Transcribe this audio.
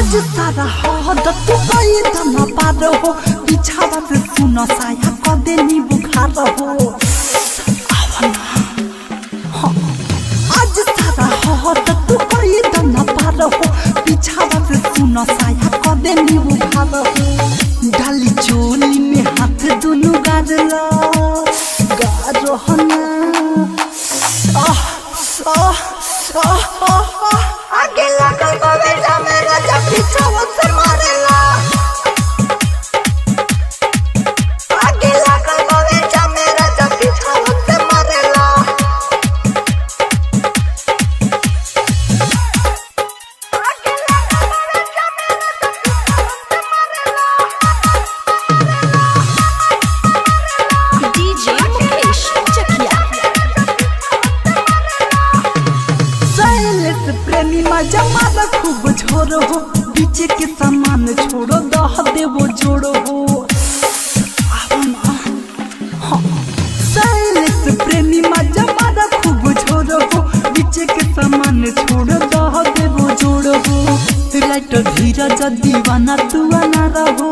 आज सारा हद तू गई दम पार हो बिछावा से सुन साया कदे नी बुखार हो आज सारा हद तू गई दम पार हो बिछावा से सुन साया कदे नी बुखार हो डाली चोली में हाथ दोनों गाड़ला गाड़ो हना आगे लगा तो बेटा मेरा जब पीछा से मारेला आगे लगा तो बेटा मेरा जब पीछा से मारेला आगे लगा तो बेटा मेरा जब पीछा से मारेला डीजे मुकेश चकिया प्रेमी मजा मारा खूब झोरो हो पीछे के सामान छोड़ो दह देवो जोड़ो हो प्रेमी मजा मारा खूब झोरो हो पीछे के सामान छोड़ो दह देवो जोड़ो हो लाइट धीरज दीवाना तू ना रहो